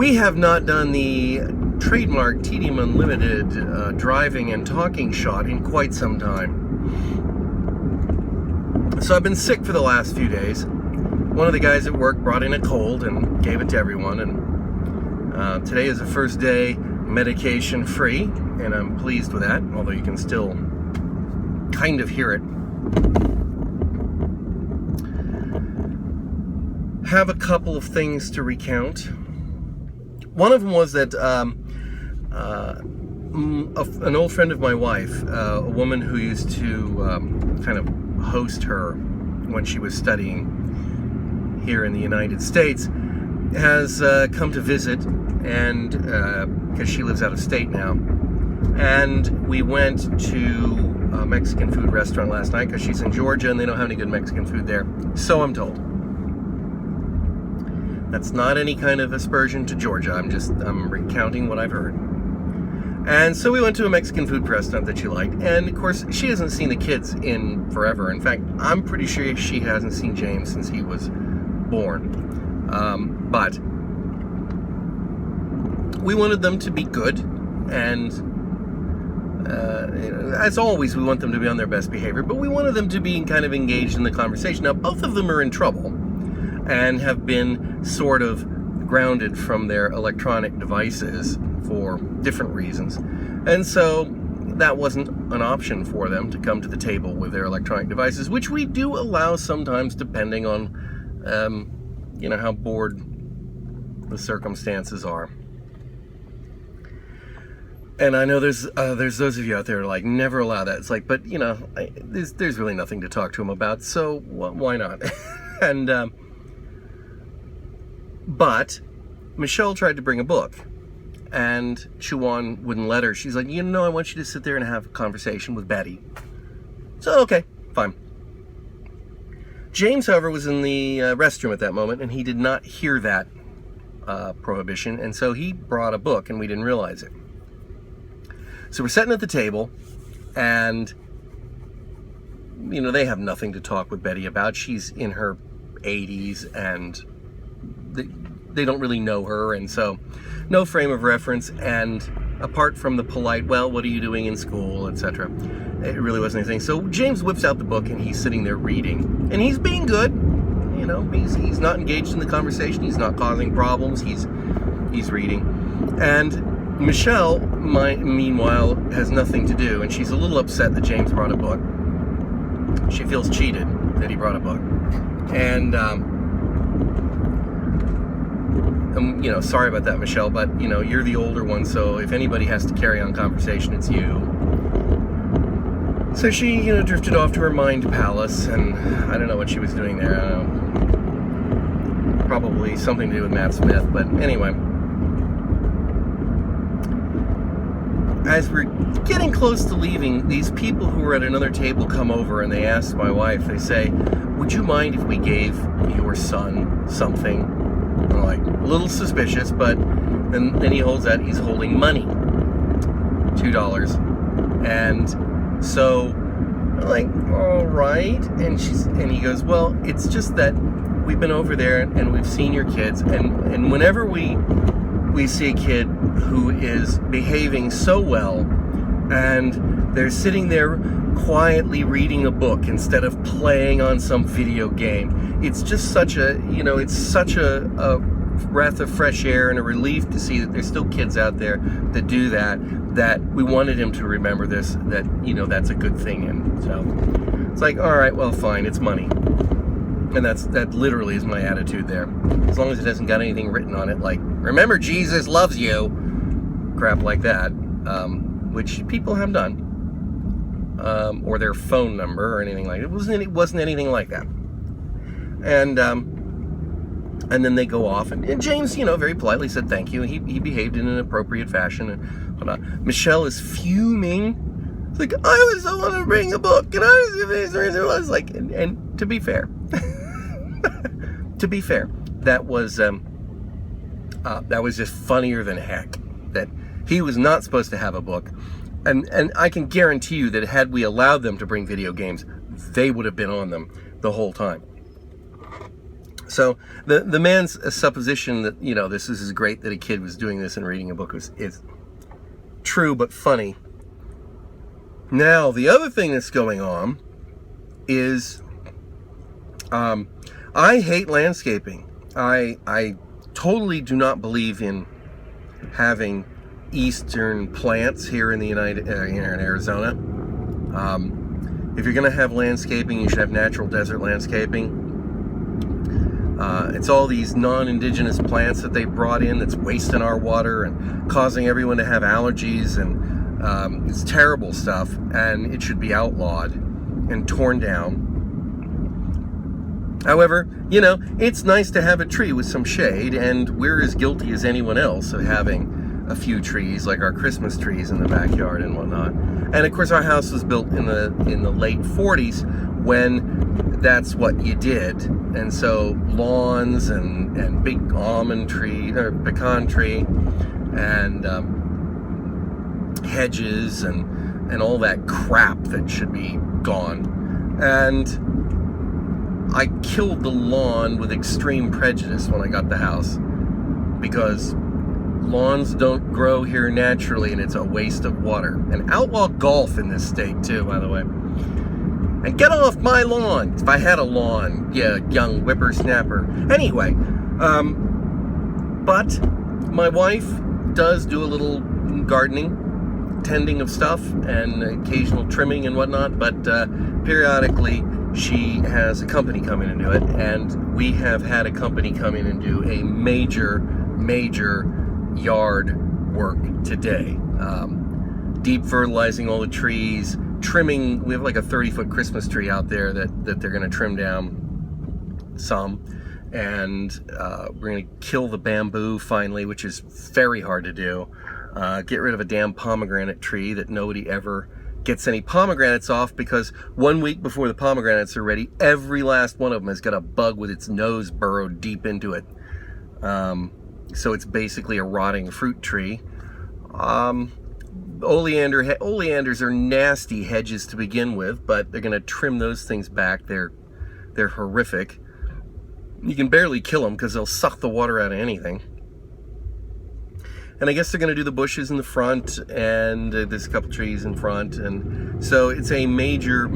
We have not done the trademark Tedium Unlimited driving and talking shot in quite some time. So I've been sick for the last few days. One of the guys at work brought in a cold and gave it to everyone, and today is the first day medication free, and I'm pleased with that, although you can still kind of hear it. Have a couple of things to recount. One of them was that an old friend of my wife, a woman who used to kind of host her when she was studying here in the United States, has come to visit, and because she lives out of state now, and we went to a Mexican food restaurant last night because she's in Georgia and they don't have any good Mexican food there, so I'm told. That's not any kind of aspersion to Georgia. I'm recounting what I've heard. And so we went to a Mexican food restaurant that she liked, and of course she hasn't seen the kids in forever. In fact, I'm pretty sure she hasn't seen James since he was born. But we wanted them to be good, and as always, we want them to be on their best behavior, but we wanted them to be kind of engaged in the conversation. Now, both of them are in trouble and have been sort of grounded from their electronic devices for different reasons. And so that wasn't an option for them to come to the table with their electronic devices, which we do allow sometimes depending on, how bored the circumstances are. And I know there's those of you out there who are like, never allow that. It's like, but there's really nothing to talk to them about, so why not? And but Michelle tried to bring a book, and Chuan wouldn't let her. She's like, I want you to sit there and have a conversation with Betty. So, okay, fine. James, however, was in the restroom at that moment, and he did not hear that prohibition, and so he brought a book, and we didn't realize it. So we're sitting at the table, and, they have nothing to talk with Betty about. She's in her 80s, and they don't really know her, and so no frame of reference, and apart from the polite, well, what are you doing in school, etc., it really wasn't anything. So James whips out the book, and he's sitting there reading, and he's being good. He's not engaged in the conversation, he's not causing problems, he's reading. And Michelle, meanwhile, has nothing to do, and she's a little upset that James brought a book. She feels cheated that he brought a book. And sorry about that, Michelle, but, you're the older one, so if anybody has to carry on conversation, it's you. So she, drifted off to her mind palace, and I don't know what she was doing there. I don't know. Probably something to do with Matt Smith, but anyway. As we're getting close to leaving, these people who were at another table come over, and they ask my wife, they say, would you mind if we gave your son something? I'm like, a little suspicious, but then he holds out, he's holding money, $2. And so I'm like, all right. And he goes, well, it's just that we've been over there and we've seen your kids, and whenever we see a kid who is behaving so well, and they're sitting there quietly reading a book instead of playing on some video game, it's just such a breath of fresh air and a relief to see that there's still kids out there that do that we wanted him to remember this, that that's a good thing. And so it's like, all right, well, fine, it's money. And that literally is my attitude there. As long as it hasn't got anything written on it like, remember Jesus loves you, crap like that, which people have done, or their phone number or anything like that. It wasn't anything like that. And then they go off, and James, very politely said thank you, and he behaved in an appropriate fashion and whatnot. Michelle is fuming. It's like, I was the one to bring a book, and I was like, and to be fair, that was just funnier than heck, that he was not supposed to have a book. And I can guarantee you that had we allowed them to bring video games, they would have been on them the whole time. So the man's supposition that, you know, this is great that a kid was doing this and reading a book is true but funny. Now, the other thing that's going on is I hate landscaping. I totally do not believe in having eastern plants here in the in Arizona. If you're going to have landscaping, you should have natural desert landscaping. It's all these non-indigenous plants that they brought in that's wasting our water and causing everyone to have allergies, and it's terrible stuff, and it should be outlawed and torn down. However, you know, it's nice to have a tree with some shade, and we're as guilty as anyone else of having a few trees, like our Christmas trees in the backyard and whatnot. And of course, our house was built in the late 40s, when that's what you did. And so lawns and big almond tree or pecan tree and hedges and all that crap that should be gone. And I killed the lawn with extreme prejudice when I got the house, because lawns don't grow here naturally, and it's a waste of water. And outlaw golf in this state too, by the way. And get off my lawn. If I had a lawn, yeah, young whippersnapper. Anyway, but my wife does do a little gardening, tending of stuff, and occasional trimming and whatnot, but periodically she has a company come in and do it, and we have had a company come in and do a major yard work today. Deep fertilizing all the trees, trimming. We have like a 30-foot Christmas tree out there that they're going to trim down some, and we're going to kill the bamboo finally, which is very hard to do. Get rid of a damn pomegranate tree that nobody ever gets any pomegranates off, because 1 week before the pomegranates are ready, every last one of them has got a bug with its nose burrowed deep into it. So it's basically a rotting fruit tree. Oleanders are nasty hedges to begin with, but they're going to trim those things back. They're horrific. You can barely kill them because they'll suck the water out of anything. And I guess they're going to do the bushes in the front, and there's a couple trees in front, and so it's a major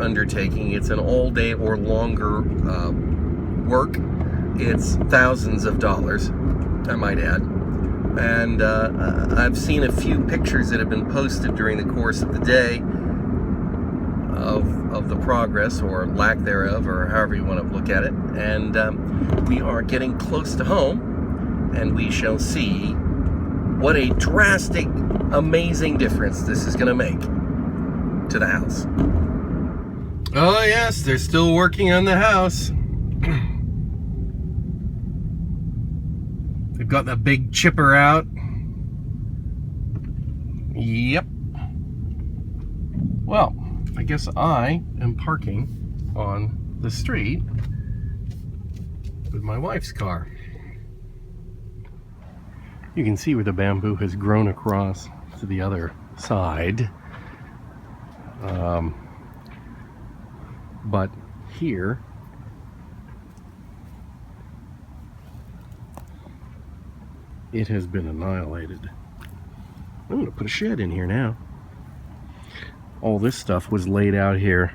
undertaking. It's an all-day or longer work. It's thousands of dollars, I might add. And I've seen a few pictures that have been posted during the course of the day of the progress, or lack thereof, or however you want to look at it. And we are getting close to home, and we shall see what a drastic, amazing difference this is going to make to the house. Oh yes, they're still working on the house. They've got the big chipper out. Yep. Well, I guess I am parking on the street with my wife's car. You can see where the bamboo has grown across to the other side. But here, it has been annihilated. I'm going to put a shed in here now. All this stuff was laid out here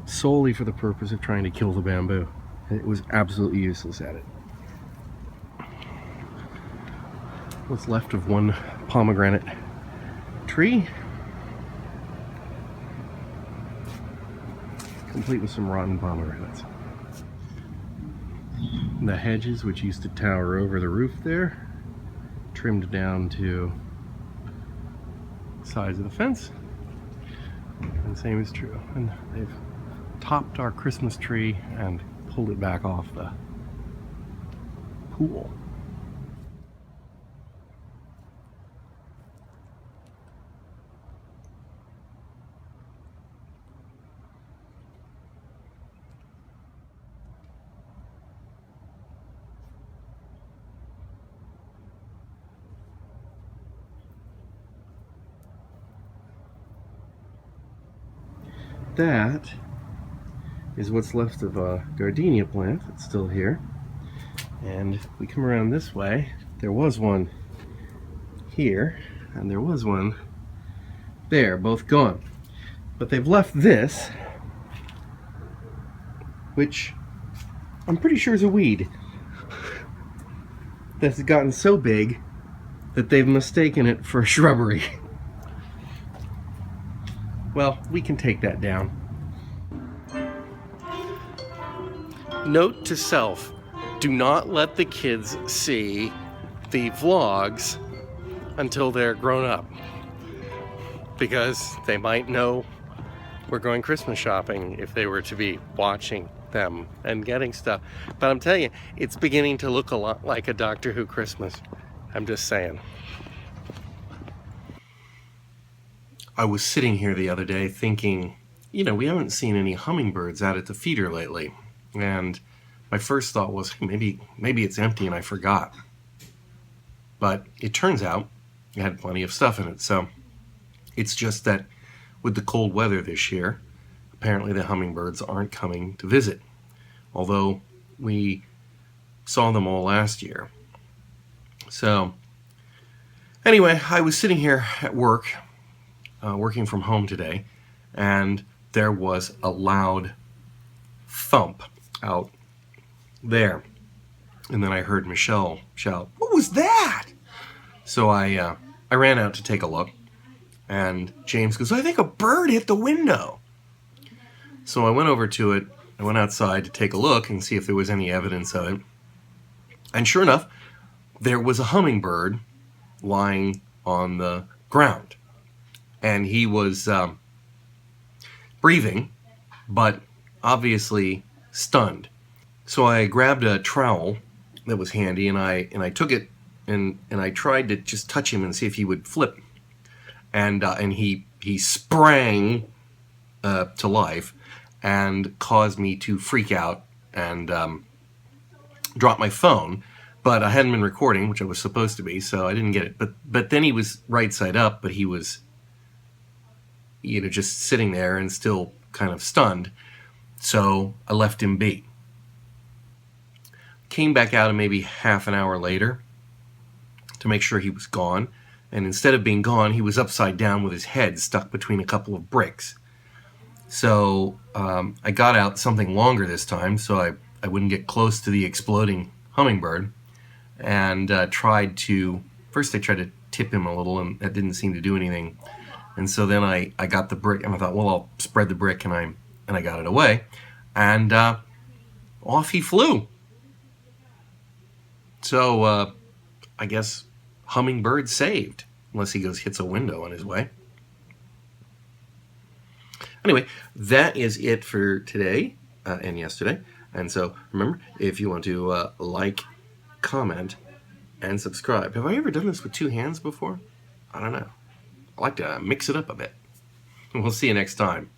solely for the purpose of trying to kill the bamboo. It was absolutely useless at it. What's left of one pomegranate tree, complete with some rotten pomegranates. The hedges, which used to tower over the roof there, trimmed down to the size of the fence, and same is true. And they've topped our Christmas tree and pulled it back off the pool. That is what's left of a gardenia plant that's still here. And if we come around this way, there was one here, and there was one there, both gone. But they've left this, which I'm pretty sure is a weed that's gotten so big that they've mistaken it for a shrubbery. Well, we can take that down. Note to self, do not let the kids see the vlogs until they're grown up, because they might know we're going Christmas shopping if they were to be watching them and getting stuff. But I'm telling you, it's beginning to look a lot like a Doctor Who Christmas. I'm just saying. I was sitting here the other day thinking, you know, we haven't seen any hummingbirds out at the feeder lately. And my first thought was, maybe it's empty and I forgot. But it turns out it had plenty of stuff in it. So it's just that with the cold weather this year, apparently the hummingbirds aren't coming to visit. Although we saw them all last year. So anyway, I was sitting here at work, working from home today, and there was a loud thump out there. And then I heard Michelle shout, "What was that?" So I ran out to take a look, and James goes, "I think a bird hit the window." So I went over to it. I went outside to take a look and see if there was any evidence of it. And sure enough, there was a hummingbird lying on the ground. And he was breathing, but obviously stunned. So I grabbed a trowel that was handy, and I took it and I tried to just touch him and see if he would flip. And he sprang to life and caused me to freak out and drop my phone. But I hadn't been recording, which I was supposed to be, so I didn't get it. But then he was right side up, but he was, you know, just sitting there and still kind of stunned. So I left him be. Came back out maybe half an hour later to make sure he was gone. And instead of being gone, he was upside down with his head stuck between a couple of bricks. So I got out something longer this time so I wouldn't get close to the exploding hummingbird, and tried to tip him a little, and that didn't seem to do anything. And so then I got the brick, and I thought, well, I'll spread the brick, and I got it away, and off he flew. So I guess hummingbird saved, unless he hits a window on his way. Anyway, that is it for today and yesterday. And so remember, if you want to like, comment, and subscribe. Have I ever done this with two hands before? I don't know. I like to mix it up a bit. We'll see you next time.